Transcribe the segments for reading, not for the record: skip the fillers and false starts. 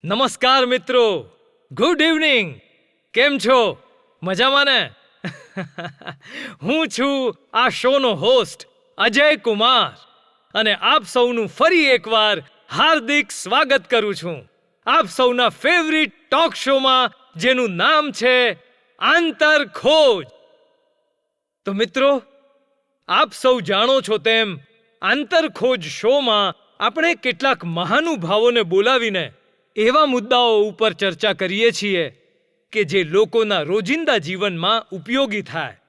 નમસ્કાર મિત્રો, good evening. કેમ છો? મજામાં ને? હું છું આ શોનો હોસ્ટ અજય કુમાર અને આપ સૌનું ફરી એકવાર હાર્દિક સ્વાગત કરું છું આપ સૌના ફેવરિટ ટોક શોમાં, જેનું નામ છે આંતર ખોજ. તો મિત્રો, આપ સૌ જાણો છો તેમ આંતર ખોજ શોમાં આપણે કેટલાક મહાનુભાવોને બોલાવીને એવા મુદ્દાઓ ઉપર ચર્ચા કરીએ છીએ કે જે લોકોના રોજિંદા જીવનમાં ઉપયોગી થાય,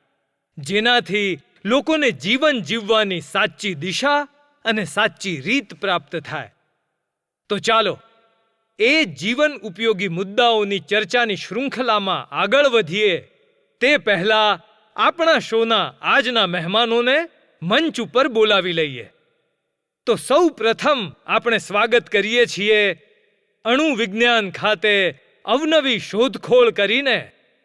જેનાથી લોકોને જીવન જીવવાની સાચી દિશા અને સાચી રીત પ્રાપ્ત થાય. તો ચાલો એ જીવન ઉપયોગી મુદ્દાઓની ચર્ચાની શૃંખલામાં આગળ વધીએ તે પહેલા આપણા શોના આજના મહેમાનોને મંચ ઉપર બોલાવી લઈએ. તો સૌ પ્રથમ આપણે સ્વાગત કરીએ છીએ અણુ વિજ્ઞાન ખાતે અવનવી શોધખોળ કરીને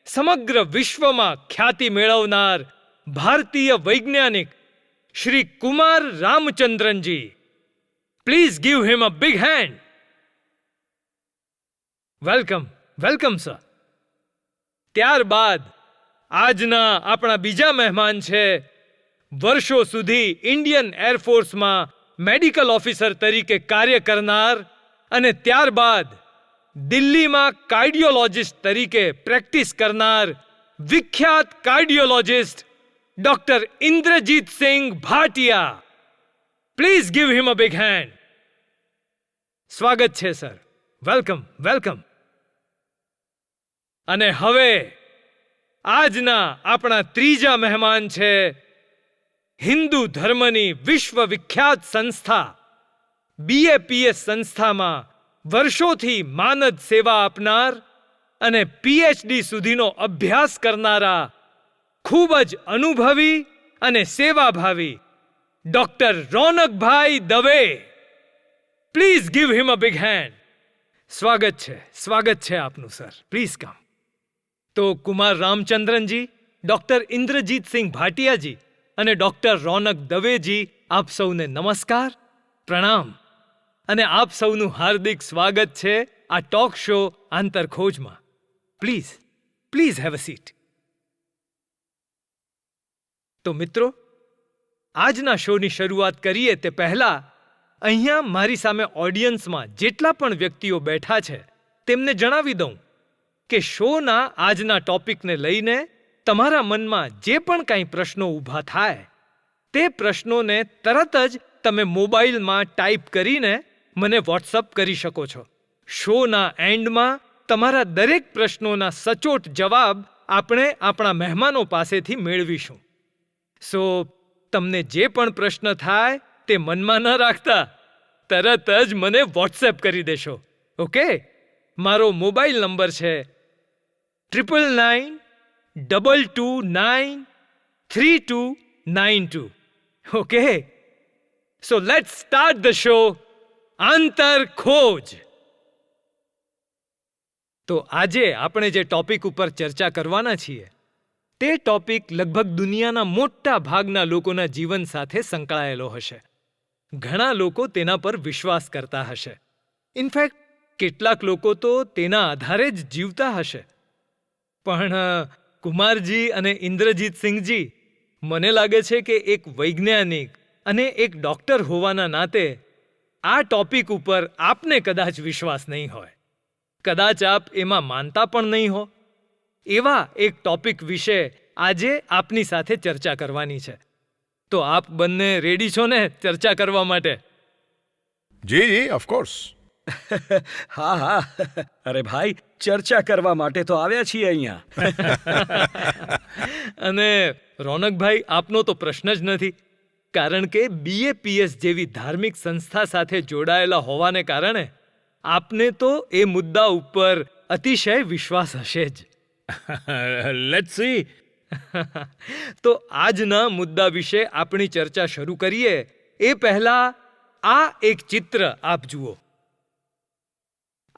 સમગ્ર વિશ્વમાં ખ્યાતિ મેળવનાર ભારતીય વૈજ્ઞાનિક Shri Kumar Ramachandranji. Please give him a big hand. Welcome, welcome sir. ત્યારબાદ આજના આપણા બીજા મહેમાન છે વર્ષો સુધી ઇન્ડિયન એરફોર્સમાં મેડિકલ ઓફિસર તરીકે કાર્ય કરનાર અને ત્યારબાદ દિલ્હીમાં કાર્ડિયોલોજિસ્ટ તરીકે પ્રેક્ટિસ કરનાર વિખ્યાત cardiologist doctor Indrajitsinh Bhatia. Please give him a big hand. સ્વાગત છે સર. Welcome, welcome. અને હવે આજના આપણા ત્રીજા મહેમાન છે હિન્દુ ધર્મની વિશ્વવિખ્યાત સંસ્થા BAPS સંસ્થામાં વર્ષોથી માનદ સેવા આપનાર અને PhD સુધીનો અભ્યાસ કરનારા ખૂબ જ અનુભવી અને સેવાભાવી doctor Ronakbhai Dave. Please give him a big hand. સ્વાગત છે આપનું સર. Please come. તો કુમાર રામચંદ્રનજી, ડોક્ટર ઇન્દ્રજીતસિંહ ભાટિયાજી અને ડોક્ટર રોનક દવેજી, આપ સૌને નમસ્કાર, પ્રણામ અને આપ સૌનું હાર્દિક સ્વાગત છે આ ટોક શો આંતરખોજમાં. Please, please have a seat. તો મિત્રો, આજના શોની શરૂઆત કરીએ તે પહેલા અહીંયા મારી સામે ઓડિયન્સમાં જેટલા પણ વ્યક્તિઓ બેઠા છે તેમને જણાવી દઉં કે શોના આજના ટોપિકને લઈને તમારા મનમાં જે પણ કાંઈ પ્રશ્નો ઊભા થાય તે પ્રશ્નોને તરત જ તમે મોબાઈલમાં ટાઈપ કરીને મને વોટ્સઅપ કરી શકો છો. શોના એન્ડમાં તમારા દરેક પ્રશ્નોના સચોટ જવાબ આપણે આપણા મહેમાનો પાસેથી મેળવીશું. સો તમને જે પણ પ્રશ્ન થાય તે મનમાં ન રાખતા તરત જ મને વોટ્સએપ કરી દેશો. ઓકે? મારો મોબાઈલ નંબર છે 9999293292. Okay? So let's start the show આંતર ખોજ. તો આજે આપણે જે ટોપિક ઉપર ચર્ચા કરવાના છીએ તે ટોપિક લગભગ દુનિયાના મોટા ભાગના લોકોના જીવન સાથે સંકળાયેલો હશે. ઘણા લોકો તેના પર વિશ્વાસ કરતા હશે. ઇનફેક્ટ કેટલાક લોકો તો તેના આધારે જ જીવતા હશે. પણ કુમારજી અને ઇન્દ્રજીતસિંહજી, મને લાગે છે કે એક વૈજ્ઞાનિક અને એક ડોક્ટર હોવાના નાતે આ ટોપિક ઉપર આપને કદાચ વિશ્વાસ નહીં હોય, કદાચ આપ એમાં માનતા પણ નહીં હો. એવા એક ટોપિક વિશે આજે આપની સાથે ચર્ચા કરવાની છે. તો આપ બંને રેડી છો ને ચર્ચા કરવા માટે? જી, ઓફકોર્સ. હા હા, અરે ભાઈ, ચર્ચા કરવા માટે તો આવ્યા છીએ અહીંયા. અને રોનકભાઈ, આપનો તો પ્રશ્ન જ નથી, કારણ કે BAPS જેવી ધાર્મિક સંસ્થા સાથે જોડાયેલા હોવાને કારણે આપને તો એ મુદ્દા ઉપર અતિશય વિશ્વાસ હશે જ. Let's see. તો આજના મુદ્દા વિશે આપણી ચર્ચા શરૂ કરીએ એ પહેલા આ એક ચિત્ર આપ જુઓ.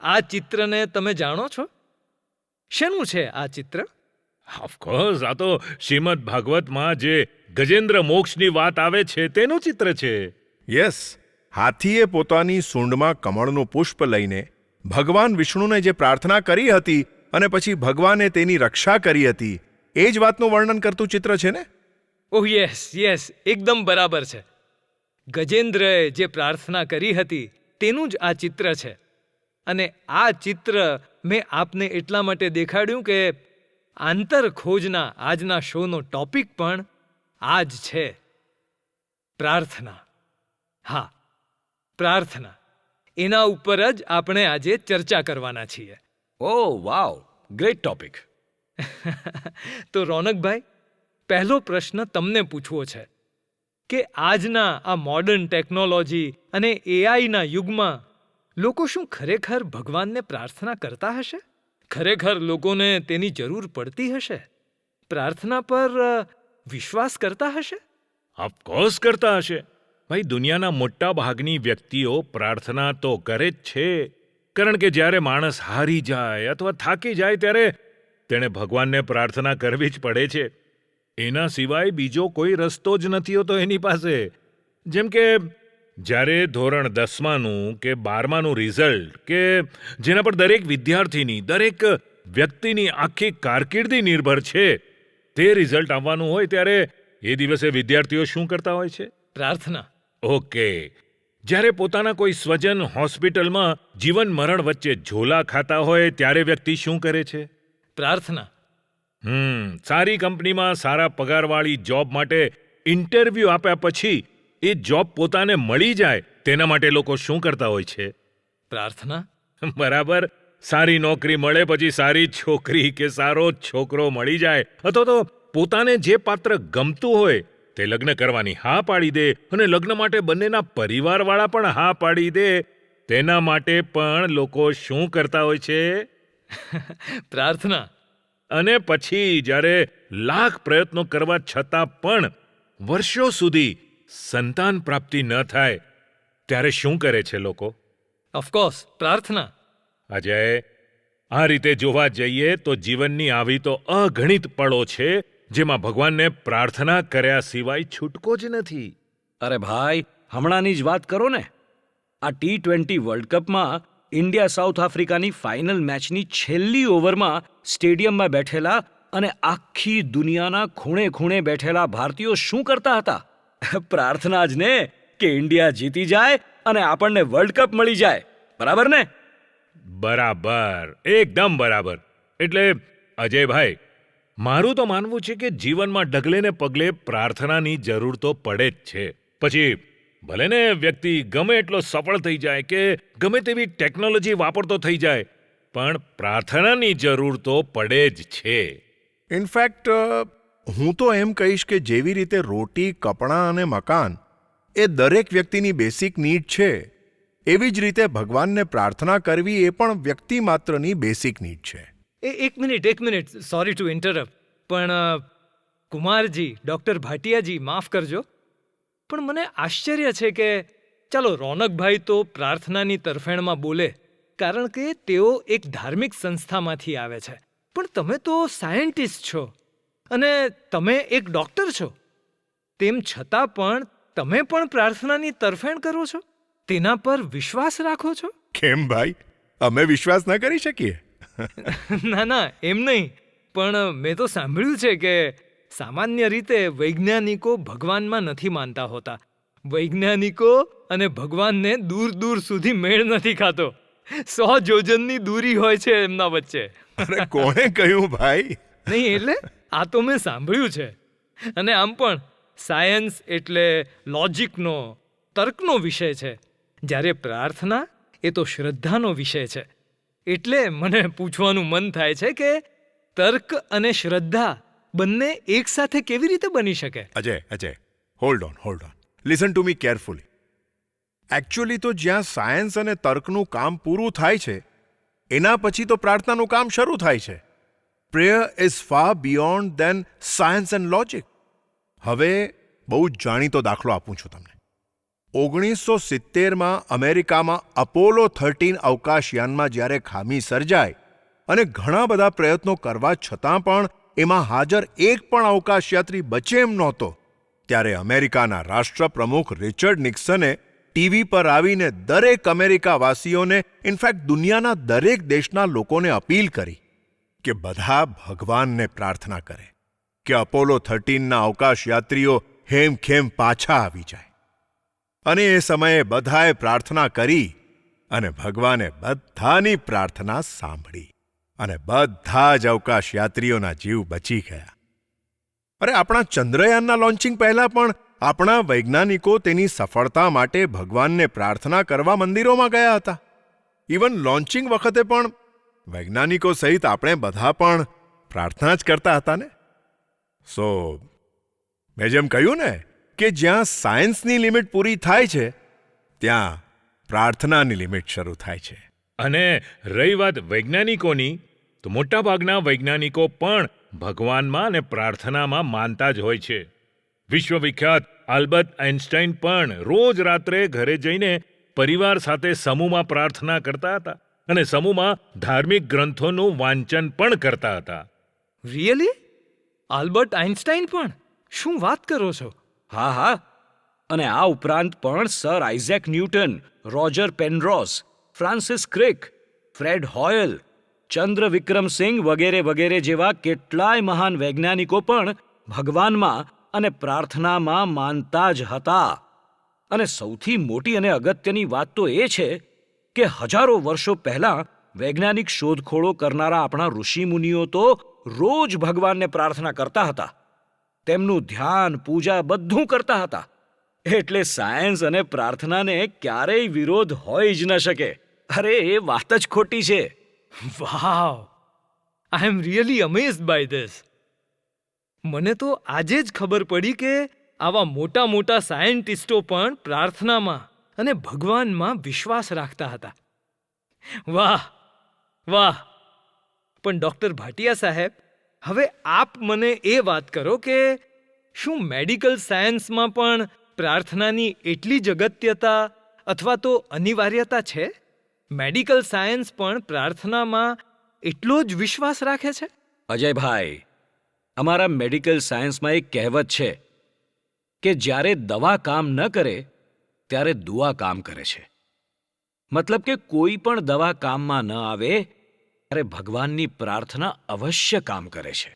આ ચિત્રને તમે જાણો છો? શેનું છે આ ચિત્ર? ઓફકોર્સ, આ તો શ્રીમદ ભાગવતમાં જે ગજેન્દ્ર મોક્ષની વાત આવે છે તેનું ચિત્ર છે. યસ, હાથીએ પોતાની સૂંઢમાં કમળનું પુષ્પ લઈને ભગવાન વિષ્ણુને જે પ્રાર્થના કરી હતી અને પછી ભગવાને તેની રક્ષા કરી હતી એ જ વાતનું વર્ણન કરતું ચિત્ર છે ને? ઓહ યસ યસ, એકદમ બરાબર છે. ગજેન્દ્રએ જે પ્રાર્થના કરી હતી તેનું જ આ ચિત્ર છે. અને આ ચિત્ર મેં આપને એટલા માટે દેખાડ્યું કે આંતર ખોજના આજના શોનો ટોપિક પણ આ જ છે, પ્રાર્થના. હા, પ્રાર્થના. એના ઉપર જ આપણે આજે ચર્ચા કરવાના છીએ. ઓહ વાવ, ગ્રેટ ટોપિક. તો રોનકભાઈ, પહેલો પ્રશ્ન તમને પૂછવો છે કે આજના આ મોડર્ન ટેકનોલોજી અને એઆઈના યુગમાં લોકો શું ખરેખર ભગવાનને પ્રાર્થના કરતા હશે? ખરેખર લોકોને તેની જરૂર પડતી હશે? પ્રાર્થના પર વિશ્વાસ કરતા હશે? ઓફકોર્સ કરતા હશે. ભાઈ, દુનિયાના મોટા ભાગની વ્યક્તિઓ પ્રાર્થના તો કરે જ છે. કારણ કે જ્યારે માણસ હારી જાય અથવા થાકી જાય ત્યારે તેણે ભગવાનને પ્રાર્થના કરવી જ પડે છે. એના સિવાય બીજો કોઈ રસ્તો જ નથી હોતો એની પાસે. જેમ કે જ્યારે ધોરણ 10માનું કે 12માનું રિઝલ્ટ કે જેના પર દરેક વિદ્યાર્થીની, દરેક વ્યક્તિની આખી કારકિર્દી નિર્ભર છે, તે રિઝલ્ટ આવવાનું હોય ત્યારે એ દિવસે વિદ્યાર્થીઓ શું કરતા હોય છે? પ્રાર્થના. ઓકે. જ્યારે પોતાના કોઈ સ્વજન હોસ્પિટલમાં જીવન મરણ વચ્ચે ઝોલા ખાતા હોય ત્યારે વ્યક્તિ શું કરે છે? પ્રાર્થના. સારી કંપનીમાં સારા પગારવાળી જોબ માટે ઇન્ટરવ્યૂ આપ્યા પછી એ જોબ પોતાને મળી જાય તેના માટે લોકો શું કરતા હોય છે? પ્રાર્થના. બરાબર. સારી નોકરી મળે પછી સારી છોકરી કે સારો છોકરો મળી જાય અથવા તો પોતાને જે પાત્ર ગમતું હોય તે લગ્ન કરવાની હા પાડી દે અને લગ્ન માટે બંનેના પરિવારવાળા પણ હા પાડી દે તેના માટે પણ લોકો શું કરતા હોય છે? પ્રાર્થના. અને પછી જ્યારે લાખ પ્રયત્નો કરવા છતાં પણ વર્ષો સુધી સંતાન પ્રાપ્તિ ન થાય ત્યારે શું કરે છે લોકો? ઓફકોર્સ પ્રાર્થના. અજય, આ રીતે જોવા જઈએ તો જીવનની આવી તો અગણિત પળો છે જેમાં ભગવાનને પ્રાર્થના કર્યા સિવાય છૂટકો જ નથી. અરે ભાઈ, હમણાંની જ વાત કરો ને. આ T20 વર્લ્ડ કપમાં ઇન્ડિયા સાઉથ આફ્રિકાની ફાઇનલ મેચની છેલ્લી ઓવરમાં સ્ટેડિયમમાં બેઠેલા અને આખી દુનિયાના ખૂણે ખૂણે બેઠેલા ભારતીયો શું કરતા હતા? પ્રાર્થના જ ને, કે ઇન્ડિયા જીતી જાય અને આપણને વર્લ્ડ કપ મળી જાય. બરાબર ને? બરાબર, એકદમ બરાબર. એટલે અજયભાઈ, મારું તો માનવું છે કે જીવનમાં ડગલે ને પગલે પ્રાર્થનાની જરૂર તો પડે જ છે. પછી ભલે ને વ્યક્તિ ગમે એટલો સફળ થઈ જાય કે ગમે તેવી ટેકનોલોજી વાપરતો થઈ જાય, પણ પ્રાર્થનાની જરૂર તો પડે જ છે. ઇનફેક્ટ હું તો એમ કહીશ કે જેવી રીતે રોટી, કપડાં અને મકાન એ દરેક વ્યક્તિની બેસિક નીડ છે, એવી જ રીતે ભગવાનને પ્રાર્થના કરવી એ પણ વ્યક્તિ માત્રની બેસિક નીડ છે. એક મિનિટ, સોરી ટુ ઇન્ટરપ્ટ, પણ કુમારજી, ડૉક્ટર ભાટિયાજી, માફ કરજો, પણ મને આશ્ચર્ય છે કે ચાલો રોનકભાઈ તો પ્રાર્થનાની તરફેણમાં બોલે કારણ કે તેઓ એક ધાર્મિક સંસ્થામાંથી આવે છે, પણ તમે તો સાયન્ટિસ્ટ છો અને તમે એક ડૉક્ટર છો. તેમ છતાં પણ તમે પણ પ્રાર્થનાની તરફેણ કરો છો, તેના પર વિશ્વાસ રાખો છો? કેમ ભાઈ, અમે વિશ્વાસ ન કરી શકીએ? ના, એમ નહીં, પણ મેં તો સાંભળ્યું છે કે સામાન્ય રીતે વૈજ્ઞાનિકો ભગવાનમાં નથી માનતા હોતા. વૈજ્ઞાનિકો અને ભગવાનને દૂર દૂર સુધી મેળ નથી ખાતો. 100 જોજનની દૂરી હોય છે એમના વચ્ચે. અરે કોણે કહ્યું ભાઈ? નહીં, એટલે આ તો મેં સાંભળ્યું છે. અને આમ પણ સાયન્સ એટલે લોજિકનો, તર્કનો વિષય છે, જ્યારે પ્રાર્થના એ તો શ્રદ્ધાનો વિષય છે. એટલે મને પૂછવાનું મન થાય છે કે તર્ક અને શ્રદ્ધા બંને એક સાથે કેવી રીતે બની શકે? Ajay, hold on. Listen to me carefully. Actually તો જ્યાં સાયન્સ અને તર્કનું કામ પૂરું થાય છે એના પછી તો પ્રાર્થનાનું કામ શરૂ થાય છે. Prayer is far beyond then science and logic. હવે બહુ જ જાણીતો દાખલો આપું છું તમને. 1970માં અમેરિકામાં અપોલો 13 અવકાશયાનમાં જ્યારે ખામી સર્જાય અને ઘણા બધા પ્રયત્નો કરવા છતાં પણ એમાં હાજર એક પણ અવકાશયાત્રી બચે એમ નહોતો, ત્યારે અમેરિકાના રાષ્ટ્રપ્રમુખ રિચર્ડ નિક્સને ટીવી પર આવીને દરેક અમેરિકાવાસીઓને ઇનફેક્ટ દુનિયાના દરેક દેશના લોકોને અપીલ કરી કે બધા ભગવાનને પ્રાર્થના કરે કે અપોલો 13ના અવકાશયાત્રીઓ હેમખેમ પાછા આવી જાય. અને એ સમયે બધાએ પ્રાર્થના કરી અને ભગવાને બધાની પ્રાર્થના સાંભળી અને બધા જ અવકાશયાત્રીઓના જીવ બચી ગયા. અરે આપણા ચંદ્રયાનના લોન્ચિંગ પહેલા પણ આપણા વૈજ્ઞાનિકો તેની સફળતા માટે ભગવાનને પ્રાર્થના કરવા મંદિરોમાં ગયા હતા. ઇવન લોન્ચિંગ વખતે પણ વૈજ્ઞાનિકો સહિત આપણે બધા પણ પ્રાર્થના જ કરતા હતા ને. સો મેં જેમ કહ્યું ને કે જ્યાં સાયન્સની લિમિટ પૂરી થાય છે ત્યાં પ્રાર્થનાની લિમિટ શરૂ થાય છે. અને રહી વાત વૈજ્ઞાનિકોની, તો મોટાભાગના વૈજ્ઞાનિકો પણ ભગવાનમાં અને પ્રાર્થનામાં માનતા જ હોય છે. વિશ્વવિખ્યાત આલ્બર્ટ આઇન્સ્ટાઈન પણ રોજ રાત્રે ઘરે જઈને પરિવાર સાથે સમૂહમાં પ્રાર્થના કરતા હતા અને સમૂહમાં ધાર્મિક ગ્રંથોનું વાંચન પણ કરતા હતા. રિયલી? આલ્બર્ટ આઇન્સ્ટાઈન પણ? શું વાત કરો છો? હા હા, અને આ ઉપરાંત પણ sir Isaac Newton, Roger Penrose, Francis Crick, Fred Hoyle, Chandra Wickramasinghe વગેરે વગેરે જેવા કેટલાય મહાન વૈજ્ઞાનિકો પણ ભગવાનમાં અને પ્રાર્થનામાં માનતા જ હતા. અને સૌથી મોટી અને અગત્યની વાત તો એ છે કે હજારો વર્ષો પહેલાં વૈજ્ઞાનિક શોધખોળો કરનારા આપણા ઋષિમુનિઓ તો રોજ ભગવાનને પ્રાર્થના કરતા હતા. તેમનું ધ્યાન, પૂજા બધું કરતા હતા. એટલે સાયન્સ અને પ્રાર્થનાને ક્યારેય વિરોધ હોય જ ન શકે. અરે એ વાત જ ખોટી છે. વાવ! આઈ એમ રિયલી અમેઝડ બાય ધીસ. મને તો આજે જ ખબર પડી કે આવા મોટા મોટા સાયન્ટિસ્ટો પણ પ્રાર્થનામાં અને ભગવાનમાં વિશ્વાસ રાખતા હતા. વાહ વાહ! પણ ડૉક્ટર ભાટિયા સાહેબ, હવે આપ મને એ વાત કરો કે શું મેડિકલ સાયન્સમાં પણ પ્રાર્થનાની એટલી જ અગત્યતા અથવા તો અનિવાર્યતા છે? મેડિકલ સાયન્સ પણ પ્રાર્થનામાં એટલો જ વિશ્વાસ રાખે છે? અજયભાઈ, અમારા મેડિકલ સાયન્સમાં એક કહેવત છે કે જ્યારે દવા કામ ન કરે ત્યારે દુઆ કામ કરે છે. મતલબ કે કોઈ પણ દવા કામમાં ન આવે ત્યારે ભગવાનની પ્રાર્થના અવશ્ય કામ કરે છે.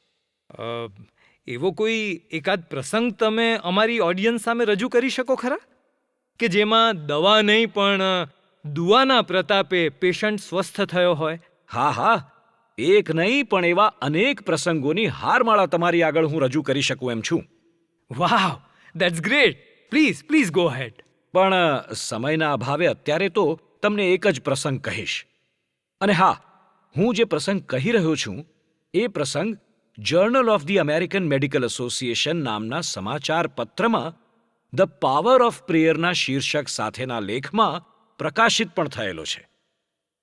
એવો કોઈ એકાદ પ્રસંગ તમે અમારી ઓડિયન્સ સામે રજૂ કરી શકો ખરા કે જેમાં દવા નહીં પણ દુઆના પ્રતાપે પેશન્ટ સ્વસ્થ થયો હોય? હા હા, એક નહીં પણ એવા અનેક પ્રસંગોની હારમાળા તમારી આગળ હું રજૂ કરી શકું એમ છું. વાવ, ધેટ્સ ગ્રેટ. પ્લીઝ ગો હેડ. પણ સમયના અભાવે અત્યારે તો તમને એક જ પ્રસંગ કહીશ. અને હા, હું જે પ્રસંગ કહી રહ્યો છું એ પ્રસંગ journal of the American medical association નામના સમાચાર પત્રમાં ધ પાવર ઓફ પ્રેયરના શીર્ષક સાથેના લેખમાં પ્રકાશિત પણ થયેલો છે.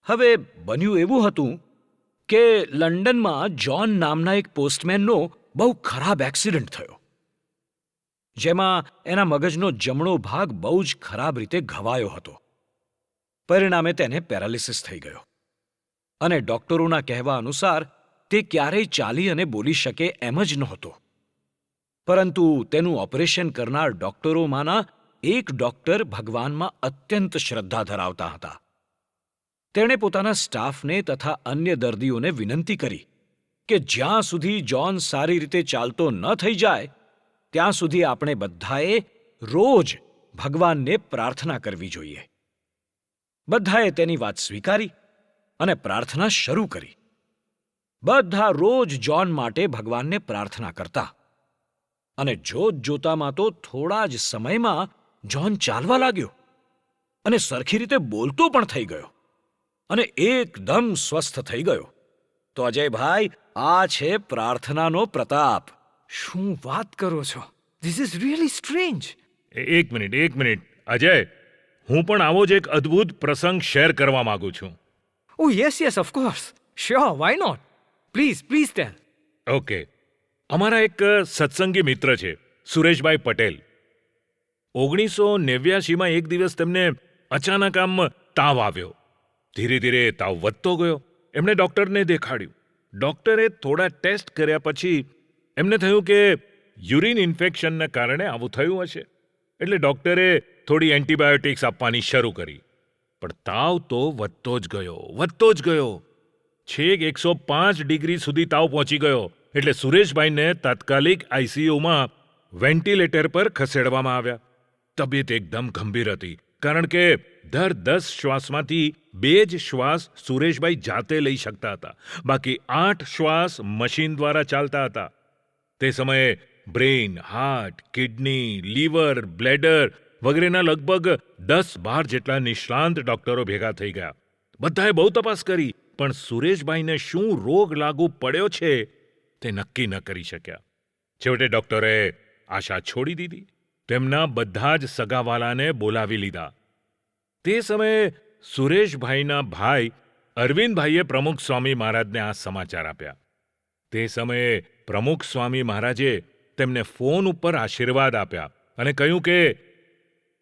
હવે બન્યું એવું હતું કે લંડનમાં જ્હોન નામના એક પોસ્ટમેનનો બહુ ખરાબ એક્સિડન્ટ થયો, જેમાં એના મગજનો જમણો ભાગ બહુ જ ખરાબ રીતે ઘવાયો હતો. પરિણામે તેને પેરાલિસિસ થઈ ગયો અને ડોક્ટરોના કહેવા અનુસાર તે ક્યારેય ચાલી અને બોલી શકે એમ જ નહોતો. પરંતુ તેનું ઓપરેશન કરનાર ડોક્ટરોમાંના એક ડોક્ટર ભગવાનમાં અત્યંત શ્રદ્ધા ધરાવતા હતા. તેણે પોતાના સ્ટાફને તથા અન્ય દર્દીઓને વિનંતી કરી કે જ્યાં સુધી જ્હોન સારી રીતે ચાલતો ન થઈ જાય ત્યાં સુધી આપણે બધાએ રોજ ભગવાનને પ્રાર્થના કરવી જોઈએ. બધાએ તેની વાત સ્વીકારી અને પ્રાર્થના શરૂ કરી. બધા રોજ જ્હોન માટે ભગવાનને પ્રાર્થના કરતા અને જોતજોતામાં તો થોડા જ સમયમાં જ્હોન ચાલવા લાગ્યો અને સરખી રીતે બોલતો પણ થઈ ગયો અને એકદમ સ્વસ્થ થઈ ગયો. તો અજયભાઈ, આ છે પ્રાર્થનાનો પ્રતાપ. શું વાત કરો છો? This is really strange. એક મિનિટ અજય, હું પણ આવો જ એક અદ્ભુત પ્રસંગ શેર કરવા માંગુ છું. Oh, yes, of course. Sure, why not? Please tell. Okay, અમારા એક સત્સંગી મિત્ર છે સુરેશભાઈ પટેલ. 1989માં એક દિવસ તેમને અચાનક આમ તાવ આવ્યો. ધીરે ધીરે તાવ વધતો ગયો. એમણે ડૉક્ટરને દેખાડ્યું. ડૉક્ટરે થોડા ટેસ્ટ કર્યા પછી એમને થયું કે યુરિન ઇન્ફેક્શનના કારણે આવું થયું હશે. એટલે ડૉક્ટરે થોડી એન્ટીબાયોટિક્સ આપવાની શરૂ કરી. પણ તાવ તો વધતો જ ગયો. છેક 105 ડિગ્રી સુધી તાવ પહોંચી ગયો. એટલે સુરેશભાઈને તાત્કાલિક આઈસીયુમાં વેન્ટિલેટર પર ખસેડવામાં આવ્યા. તબિયત એકદમ ગંભીર હતી, કારણ કે દર 10 શ્વાસમાંથી 2 જ શ્વાસ સુરેશભાઈ જાતે લઈ શકતા હતા. બાકી 8 શ્વાસ મશીન દ્વારા ચાલતા હતા. તે સમયે brain, heart, kidney, liver, bladder વગેરેના લગભગ 10-12 જેટલા નિષ્ણાંત ડોક્ટરો ભેગા થઈ ગયા. બધાએ બહુ તપાસ કરી, પણ સુરેશભાઈને શું રોગ લાગુ પડ્યો છે તે નક્કી ન કરી શક્યા. છેવટે ડોક્ટરે આશા છોડી દીધી. તેમના બધા જ સગાવાલાને બોલાવી લીધા. તે સમયે સુરેશભાઈના ભાઈ અરવિંદભાઈએ પ્રમુખ સ્વામી મહારાજને આ સમાચાર આપ્યા. તે સમયે પ્રમુખ સ્વામી મહારાજે તેમને ફોન ઉપર આશીર્વાદ આપ્યા અને કહ્યું કે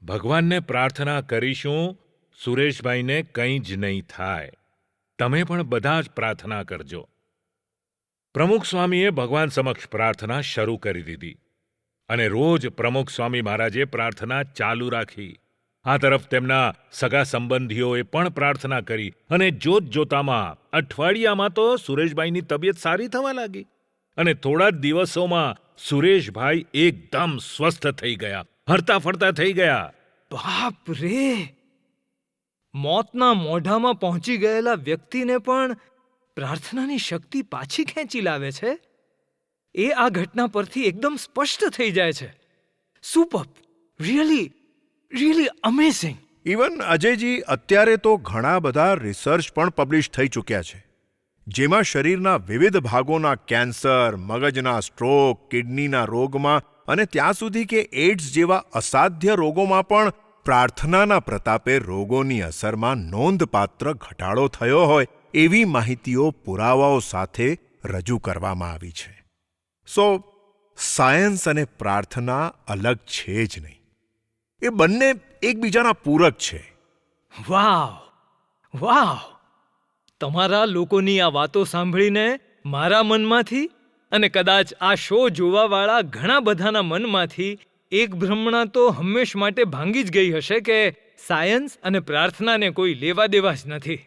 ભગવાનને પ્રાર્થના કરીશું, સુરેશભાઈને કંઈ જ નહીં થાય. તમે પણ બધા જ પ્રાર્થના કરજો. પ્રમુખ સ્વામીએ ભગવાન સમક્ષ પ્રાર્થના શરૂ કરી દીધી અને રોજ પ્રમુખ સ્વામી મહારાજે પ્રાર્થના ચાલુ રાખી. આ તરફ તેમના સગા સંબંધીઓએ પણ પ્રાર્થના કરી અને જોતજોતામાં અઠવાડિયામાં તો સુરેશભાઈની તબિયત સારી થવા લાગી અને થોડા જ દિવસોમાં સુરેશભાઈ એકદમ સ્વસ્થ થઈ ગયા, હરતા ફરતા થઈ ગયા. બાપ રે! મોતના મોઢામાં પહોંચી ગયેલા વ્યક્તિને પણ પ્રાર્થનાની શક્તિ પાછી ખેંચી લાવે છે. એ આ ઘટના પરથી એકદમ સ્પષ્ટ થઈ જાય છે. Super! Really amazing! Even Ajayji, અત્યારે તો ઘણા બધા રિસર્ચ પણ પબ્લિશ થઈ ચૂક્યા છે, જેમાં શરીરના વિવિધ ભાગોના કેન્સર, મગજના સ્ટ્રોક, કિડનીના રોગમાં અને ત્યાં સુધી કે એઇડ્સ જેવા અસાધ્ય રોગોમાં પણ પ્રાર્થનાના પ્રતાપે રોગોની અસરમાં નોંધપાત્ર ઘટાડો થયો હોય એવી માહિતીઓ પુરાવાઓ સાથે રજૂ કરવામાં આવી છે. સો સાયન્સ અને પ્રાર્થના અલગ છે જ નહીં. એ બંને એકબીજાના પૂરક છે. વાવ! તમારા લોકોની આ વાતો સાંભળીને મારા મનમાંથી અને કદાચ આ શો જોવાવાળા ઘણા બધાના મનમાંથી એક ભ્રમણા તો હંમેશ માટે ભાંગી જ ગઈ હશે કે સાયન્સ અને પ્રાર્થનાને કોઈ લેવા દેવા જ નથી.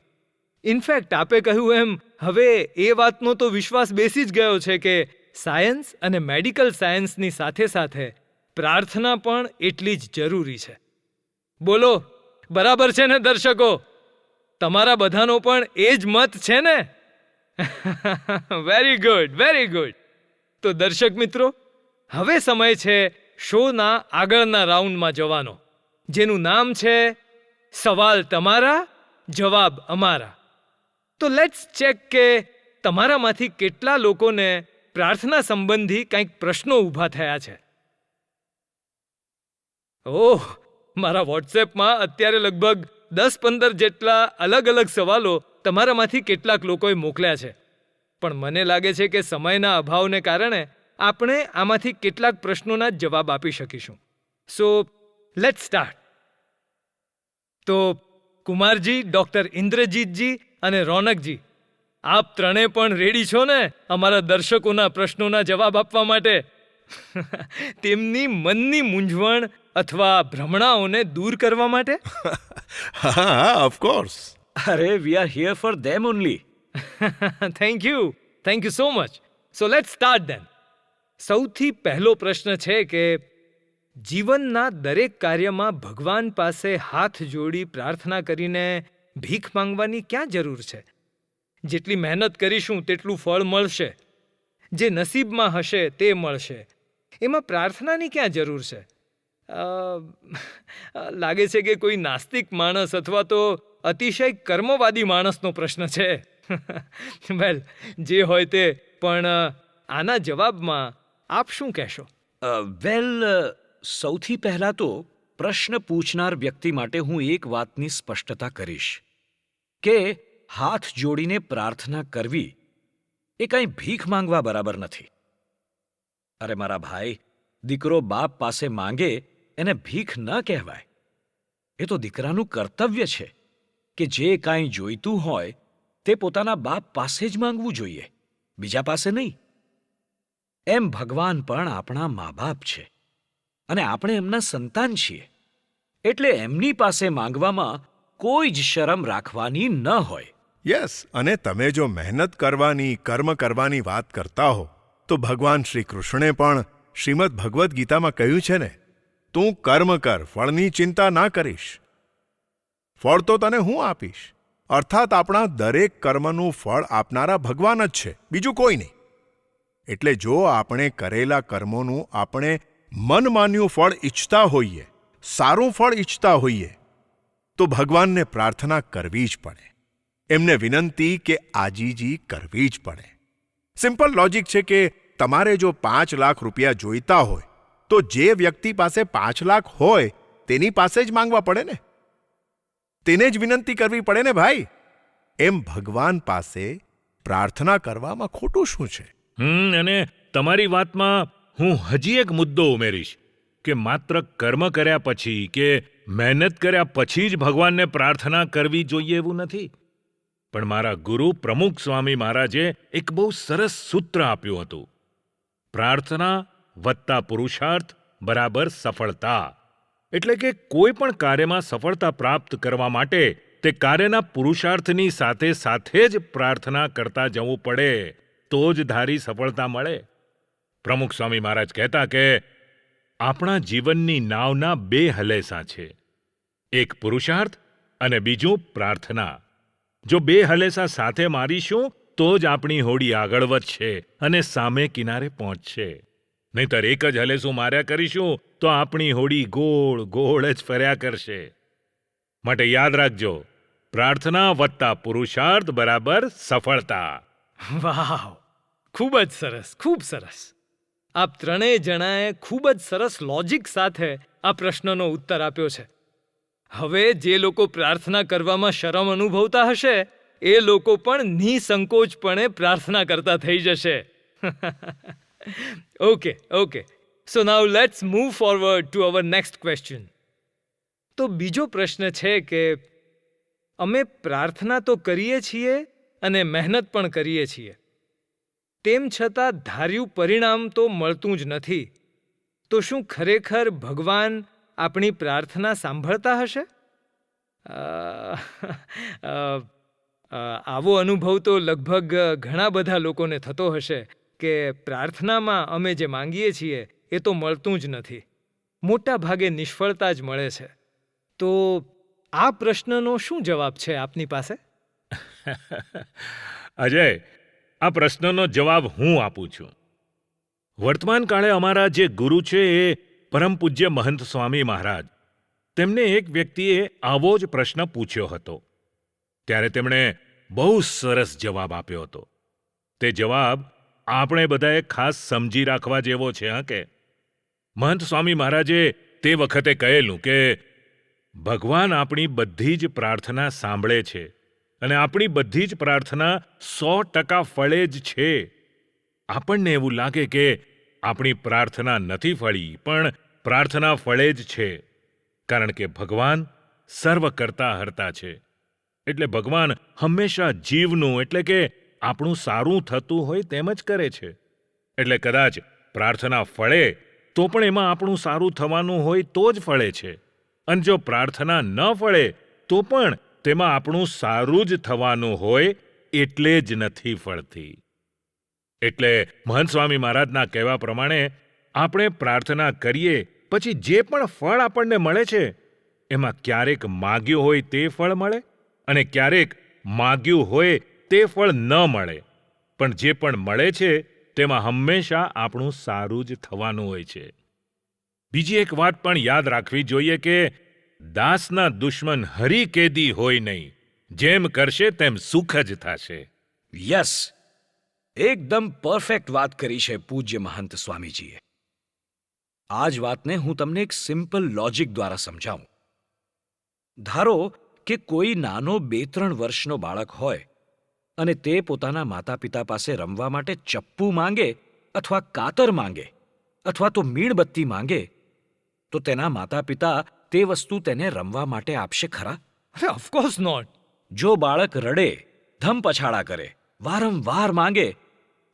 ઇનફેક્ટ આપે કહ્યું એમ હવે એ વાતનો તો વિશ્વાસ બેસી જ ગયો છે કે સાયન્સ અને મેડિકલ સાયન્સની સાથે સાથે પ્રાર્થના પણ એટલી જ જરૂરી છે. બોલો, બરાબર છે ને દર્શકો? તમારા બધાનો પણ એ જ મત છે ને? Very good. તો દર્શક મિત્રો, હવે સમય છે શોના આગળના રાઉન્ડમાં જવાનો, જેનું નામ છે સવાલ તમારા, જવાબ અમારા. તો લેટ્સ ચેક કે તમારામાંથી કેટલા લોકોને પ્રાર્થના સંબંધી કંઈક પ્રશ્નો ઊભા થયા છે. ઓહ, મારા વોટ્સએપમાં અત્યારે લગભગ 10-15 જેટલા અલગ અલગ સવાલો તમારામાંથી કેટલાક લોકોએ મોકલ્યા છે. પણ મને લાગે છે કે સમયના અભાવને કારણે આપણે આમાંથી કેટલાક પ્રશ્નોના જવાબ આપી શકીશું. સો લેટ્સ સ્ટાર્ટ. તો કુમારજી, ડૉક્ટર ઇન્દ્રજીતજી અને રોનકજી, આપ ત્રણે પણ રેડી છો ને અમારા દર્શકોના પ્રશ્નોના જવાબ આપવા માટે? તેમની મનની મૂંઝવણ અથવા ભ્રમણાઓને દૂર કરવા માટે? હા, ઓફકોર્સ. અરે, we are here for them only. Thank you so much. So let's start then. સૌથી પહેલો પ્રશ્ન છે કે જીવનના દરેક કાર્યમાં ભગવાન પાસે હાથ જોડી પ્રાર્થના કરીને ભીખ માંગવાની ક્યાં જરૂર છે? જેટલી મહેનત કરીશું તેટલું ફળ મળશે. જે નસીબમાં હશે તે મળશે. એમાં પ્રાર્થનાની ક્યાં જરૂર છે? લાગે છે કે કોઈ નાસ્તિક માણસ અથવા તો અતિશય કર્મવાદી માણસનો પ્રશ્ન છે. વેલ, જે હોય તે, પણ આના જવાબમાં આપ શું કહેશો? સૌથી પહેલા તો પ્રશ્ન પૂછનાર વ્યક્તિ માટે હું એક વાતની સ્પષ્ટતા કરીશ કે હાથ જોડીને પ્રાર્થના કરવી એ કંઈ ભીખ માંગવા બરાબર નથી. અરે મારા ભાઈ, દીકરો બાપ પાસે માંગે એને ભીખ ન કહેવાય. એ તો દીકરાનું કર્તવ્ય છે કે જે કાંઈ જોઈતું હોય તે પોતાના બાપ પાસે જ માંગવું જોઈએ, બીજા પાસે નહીં. એમ ભગવાન પણ આપણા મા બાપ છે અને આપણે એમના સંતાન છીએ. એટલે એમની પાસે માંગવામાં કોઈ જ શરમ રાખવાની ન હોય. યસ, અને તમે જો મહેનત કરવાની, કર્મ કરવાની વાત કરતા હો તો ભગવાન શ્રી કૃષ્ણે પણ શ્રીમદ ભગવદ્ ગીતામાં કહ્યું છે ને, તું કર્મ કર, ફળની ચિંતા ના કરીશ, ફળ તો તને હું આપીશ. અર્થાત આપણા દરેક કર્મનું ફળ આપનારા ભગવાન જ છે, બીજું કોઈ નહીં. એટલે જો આપણે કરેલા કર્મોનું આપણે મનમાન્યું ફળ ઈચ્છતા હોઈએ, સારું ફળ ઈચ્છતા હોઈએ, તો ભગવાનને પ્રાર્થના કરવી જ પડે, એમને વિનંતી કે આજીજી કરવી જ પડે. સિમ્પલ લોજિક છે કે તમારે જો 5 લાખ રૂપિયા જોઈતા હોય તો જે વ્યક્તિ પાસે 5 લાખ હોય તેની પાસે જ માંગવા પડે ને, તેને જ વિનંતી કરવી પડે ને ભાઈ. એમ ભગવાન પાસે પ્રાર્થના કરવામાં ખોટું શું છે? અને તમારી વાતમાં હું હજી એક મુદ્દો ઉમેરીશ કે માત્ર કર્મ કર્યા પછી કે મહેનત કર્યા પછી જ ભગવાનને પ્રાર્થના કરવી જોઈએ એવું નથી. પણ મારા ગુરુ પ્રમુખ સ્વામી મહારાજે એક બહુ સરસ સૂત્ર આપ્યું હતું, પ્રાર્થના વત્તા પુરુષાર્થ બરાબર સફળતા. એટલે કે કોઈ પણ કાર્યમાં સફળતા પ્રાપ્ત કરવા માટે તે કાર્યના પુરુષાર્થની સાથે સાથે જ પ્રાર્થના કરતા જવું પડે, તો જ ધારી સફળતા મળે. પ્રમુખ સ્વામી મહારાજ કહેતા કે આપણા જીવનની નાવના 2 હલેસા છે, એક પુરુષાર્થ અને બીજું પ્રાર્થના. જો 2 હલેસા સાથે મારીશું તો જ આપણી હોડી આગળ વધશે અને સામે કિનારે પહોંચશે. નહીંતર એક જ હલેસું માર્યા કરીશું તો આપણી હોડી ગોળ ગોળ જ ફર્યા કરશે. માટે યાદ રાખજો, પ્રાર્થના વત્તા પુરુષાર્થ બરાબર સફળતા. વાવ, ખૂબ જ સરસ, ખૂબ સરસ. આપ ત્રણેય જણાએ ખૂબ જ સરસ લોજિક સાથે આ પ્રશ્નનો ઉત્તર આપ્યો છે. હવે જે લોકો પ્રાર્થના કરવામાં શરમ અનુભવતા હશે એ લોકો પણ નિસંકોચપણે પ્રાર્થના કરતા થઈ જશે. Okay. So now let's move forward to our next question. તો બીજો પ્રશ્ન છે કે અમે પ્રાર્થના તો કરીએ છીએ અને મહેનત પણ કરીએ છીએ, તેમ છતાં ધાર્યું પરિણામ તો મળતું જ નથી. તો શું ખરેખર ભગવાન આપણી પ્રાર્થના સાંભળતા હશે? આવો અનુભવ તો લગભગ ઘણા બધા લોકોને થતો હશે કે પ્રાર્થનામાં અમે જે માંગીએ છીએ એ તો મળતું જ નથી, મોટા ભાગે નિષ્ફળતા જ મળે છે. તો આ પ્રશ્નનો શું જવાબ છે આપની પાસે? અજય, આ પ્રશ્નનો જવાબ હું આપું છું. વર્તમાન કાળે અમારા જે ગુરુ છે એ પરમ પૂજ્ય મહંત સ્વામી મહારાજ, તેમને એક વ્યક્તિએ આવો જ પ્રશ્ન પૂછ્યો હતો. ત્યારે તેમણે બહુ સરસ જવાબ આપ્યો હતો. તે જવાબ આપણે બધાએ ખાસ સમજી રાખવા જેવો છે. કે મહંત સ્વામી મહારાજે તે વખતે કહેલું કે ભગવાન આપણી બધી જ પ્રાર્થના સાંભળે છે અને આપણી બધી જ પ્રાર્થના 100% ફળે જ છે. આપણને એવું લાગે કે આપણી પ્રાર્થના નથી ફળી, પણ પ્રાર્થના ફળે જ છે, કારણ કે ભગવાન સર્વ કરતા હરતા છે. એટલે ભગવાન હંમેશા જીવનું, એટલે કે આપણું સારું થતું હોય તેમ જ કરે છે. એટલે કદાચ પ્રાર્થના ફળે તો પણ એમાં આપણું સારું થવાનું હોય તો જ ફળે છે, અને જો પ્રાર્થના ન ફળે તો પણ તેમાં આપણું સારું જ થવાનું હોય એટલે જ નથી ફળતી. એટલે મહંત સ્વામી મહારાજના કહેવા પ્રમાણે આપણે પ્રાર્થના કરીએ પછી જે પણ ફળ આપણને મળે છે એમાં ક્યારેક માગ્યું હોય તે ફળ મળે અને ક્યારેક માગ્યું હોય તે ફળ ન મળે, પણ જે પણ મળે છે તેમાં હંમેશા આપણું સારું જ થવાનું હોય છે. બીજી એક વાત પણ યાદ રાખવી જોઈએ કે દાસના દુશ્મન હરી કેદી હોય નહીં, જેમ કરશે તેમ સુખ જ થશે. યસ, એકદમ પરફેક્ટ વાત કરી છે પૂજ્ય મહંત સ્વામીજીએ. આ જ વાતને હું તમને એક સિમ્પલ લોજિક દ્વારા સમજાવું. ધારો કે કોઈ નાનો 2-3 વર્ષનો બાળક હોય અને તે પોતાના માતા પિતા પાસે રમવા માટે ચપ્પુ માંગે અથવા કાતર માંગે અથવા તો મીણબત્તી માંગે, તો તેના માતા પિતા તે વસ્તુ તેને રમવા માટે આપશે ખરા? Of course not. જો બાળક રડે, ધમપછાડા કરે, વારંવાર માંગે,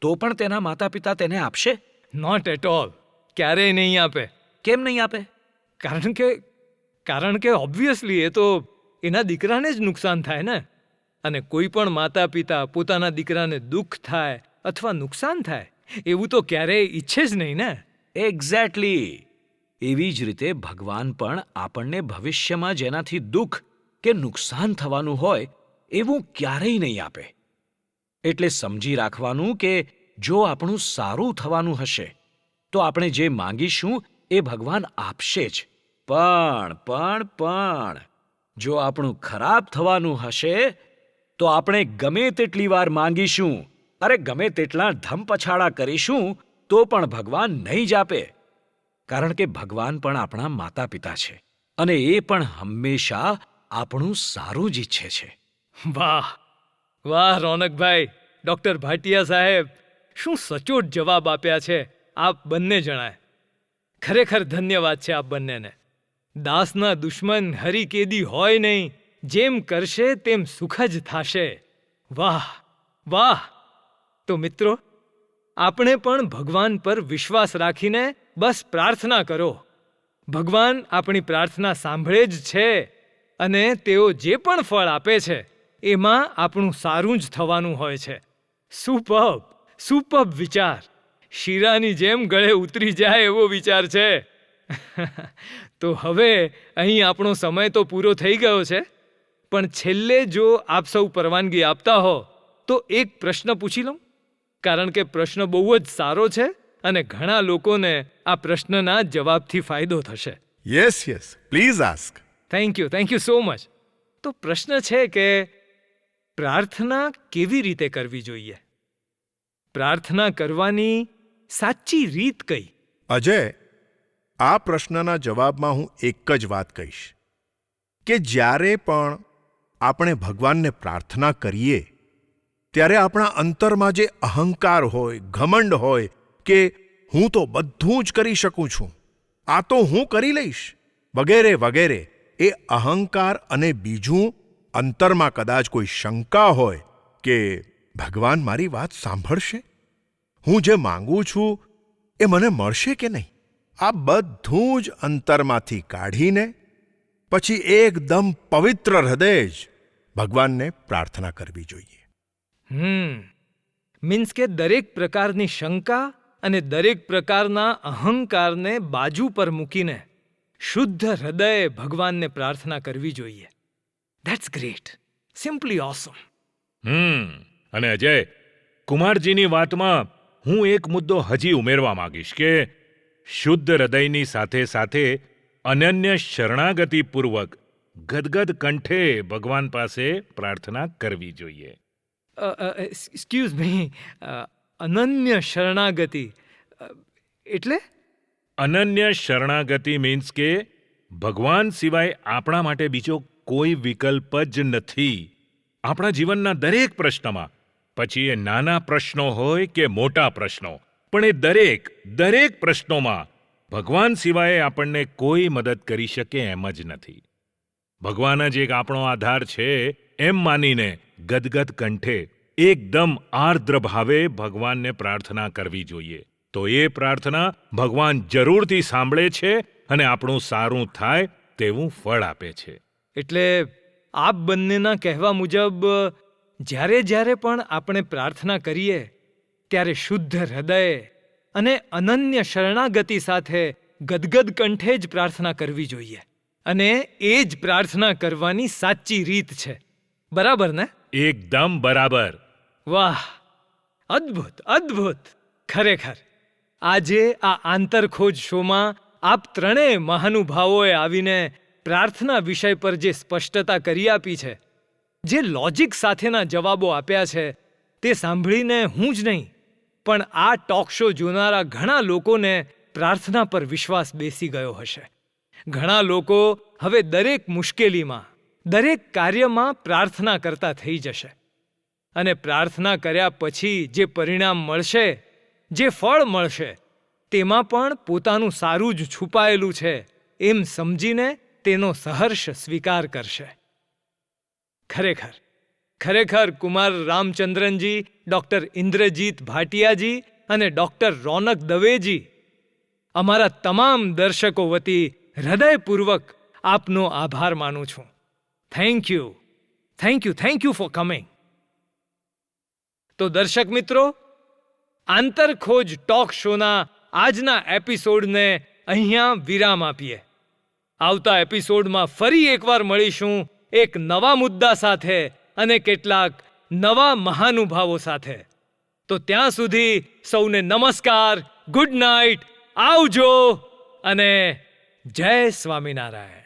તો પણ તેના માતા પિતા તેને આપશે? Not at all. ક્યારેય નહીં આપે. કેમ નહીં આપે? કારણ કે કારણ કે ઓબ્વિયસલી એ તો એના દીકરાને જ નુકસાન થાય ને. અને કોઈ પણ માતા પિતા પોતાના દીકરાને દુઃખ થાય અથવા નુકસાન થાય એવું તો ક્યારેય ઈચ્છે જ નહીં ને. એક્ઝેક્ટલી. એવી જ રીતે ભગવાન પણ આપણને ભવિષ્યમાં જેનાથી દુઃખ કે નુકસાન થવાનું હોય એવું ક્યારેય નહીં આપે. એટલે સમજી રાખવાનું કે જો આપણું સારું થવાનું હશે તો આપણે જે માંગીશું એ ભગવાન આપશે જ. પણ જો આપણું ખરાબ થવાનું હશે તો આપણે ગમે તેટલી વાર માંગીશું, અરે ગમે તેટલા ધમપછાડા કરીશું તો પણ ભગવાન નહીં જ આપે. કારણ કે ભગવાન પણ આપણા માતા પિતા છે અને એ પણ હંમેશા આપણું સારું જ ઈચ્છે છે. વાહ વાહ રોનકભાઈ, ડૉક્ટર ભાટિયા સાહેબ, શું સચોટ જવાબ આપ્યા છે આપ બંને જણાએ. ખરેખર ધન્યવાદ છે આપ બંનેને. દાસના દુશ્મન હરિકેદી હોય નહીં, જેમ કરશે તેમ સુખ જ થાશે. વાહ વાહ. તો મિત્રો, આપણે પણ ભગવાન પર વિશ્વાસ રાખીને બસ પ્રાર્થના કરો. ભગવાન આપણી પ્રાર્થના સાંભળે જ છે અને તેઓ જે પણ ફળ આપે છે એમાં આપણું સારું જ થવાનું હોય છે. સુપર્બ વિચાર. શીરાની જેમ ગળે ઉતરી જાય એવો વિચાર છે. તો હવે અહીં આપણો સમય તો પૂરો થઈ ગયો છે, પણ છેલ્લે જો આપ સૌ પરવાનગી આપતા હો તો એક પ્રશ્ન પૂછી લઉં, કારણ કે પ્રશ્ન બહુ જ સારો છે અને ઘણા લોકોને આ પ્રશ્નના જવાબથી ફાયદો થશે. Yes please ask. Thank you so much. તો પ્રશ્ન છે કે પ્રાર્થના કેવી રીતે કરવી જોઈએ? પ્રાર્થના કરવાની સાચી રીત કઈ? અજય, આ પ્રશ્નના જવાબમાં હું એક જ વાત કહીશ કે જ્યારે પણ આપણે ભગવાનને પ્રાર્થના કરીએ ત્યારે આપણા અંતરમાં જે અહંકાર હોય, ઘમંડ હોય કે હું તો બધું જ કરી શકું છું, આ તો હું કરી લઈશ, વગેરે વગેરે, એ અહંકાર અને બીજું અંતરમાં કદાચ કોઈ શંકા હોય કે ભગવાન મારી વાત સાંભળશે, હું જે માંગુ છું એ મને મળશે કે નહીં, આ બધું જ અંતરમાંથી કાઢીને પછી એકદમ પવિત્ર હૃદયે જ ભગવાનને પ્રાર્થના કરવી જોઈએ. મીન્સ કે દરેક પ્રકારની શંકા અને દરેક પ્રકારના અહંકારને બાજુ પર મૂકીને શુદ્ધ હૃદયે ભગવાનને પ્રાર્થના કરવી જોઈએ. That's great. સિમ્પલી ઓસમ. અને અજય, કુમારજીની વાતમાં હું એક મુદ્દો હજી ઉમેરવા માંગીશ કે શુદ્ધ હૃદયની સાથે સાથે અનન્ય શરણાગતિપૂર્વક ગદગદ કંઠે ભગવાન પાસે પ્રાર્થના કરવી જોઈએ. એક્સક્યુઝ મી, અનન્ય શરણાગતિ એટલે? અનન્ય શરણાગતિ મીન્સ કે ભગવાન સિવાય આપણા માટે બીજો કોઈ વિકલ્પ જ નથી. આપણા જીવનના દરેક પ્રશ્નમાં, પછી એ નાના પ્રશ્નો હોય કે મોટા પ્રશ્નો, પણ એ દરેક પ્રશ્નોમાં ભગવાન સિવાય આપણને કોઈ મદદ કરી શકે એમ જ નથી. ભગવાન જ એક આપણો આધાર છે એમ માનીને ગદગદ કંઠે એકદમ આર્દ્ર ભાવે ભગવાનને પ્રાર્થના કરવી જોઈએ. તો એ પ્રાર્થના ભગવાન જરૂરથી સાંભળે છે અને આપણું સારું થાય તેવું ફળ આપે છે. એટલે આપ બંનેના કહેવા મુજબ જ્યારે પણ આપણે પ્રાર્થના કરીએ ત્યારે શુદ્ધ હૃદયે અને અનન્ય શરણાગતિ સાથે ગદગદ કંઠે જ પ્રાર્થના કરવી જોઈએ, અને એ જ પ્રાર્થના કરવાની સાચી રીત છે. બરાબર ને? એકદમ બરાબર. વાહ, અદ્ભુત. ખરેખર આજે આ આંતરખોજ શોમાં આપ ત્રણેય મહાનુભાવોએ આવીને પ્રાર્થના વિષય પર જે સ્પષ્ટતા કરી આપી છે, જે લોજિક સાથેના જવાબો આપ્યા છે, તે સાંભળીને હું જ નહીં પણ આ ટોક શો જોનારા ઘણા લોકોને પ્રાર્થના પર વિશ્વાસ બેસી ગયો હશે. ઘણા લોકો હવે દરેક મુશ્કેલીમાં, દરેક કાર્યમાં પ્રાર્થના કરતા થઈ જશે, અને પ્રાર્થના કર્યા પછી જે પરિણામ મળશે, જે ફળ મળશે, તેમાં પણ પોતાનું સારું જ છુપાયેલું છે એમ સમજીને તેનો સહર્ષ સ્વીકાર કરશે. ખરેખર કુમાર રામચંદ્રનજી, ડૉક્ટર ઇન્દ્રજીત ભાટિયાજી અને ડૉક્ટર રોનક દવેજી, અમારા તમામ દર્શકો વતી હૃદયપૂર્વક આપનો આભાર માનું છું. Thank you, thank you, thank you for coming. તો દર્શક મિત્રો, આંતરખોજ ટોક શોના આજના એપિસોડને અહીંયા વિરામ આપીએ. આવતા એપિસોડમાં ફરી એકવાર મળીશું એક નવા મુદ્દા સાથે અને કેટલાક નવા મહાનુભાવો સાથે. તો ત્યાં સુધી સૌને નમસ્કાર, ગુડ નાઇટ, આવજો અને જય સ્વામિનારાયણ.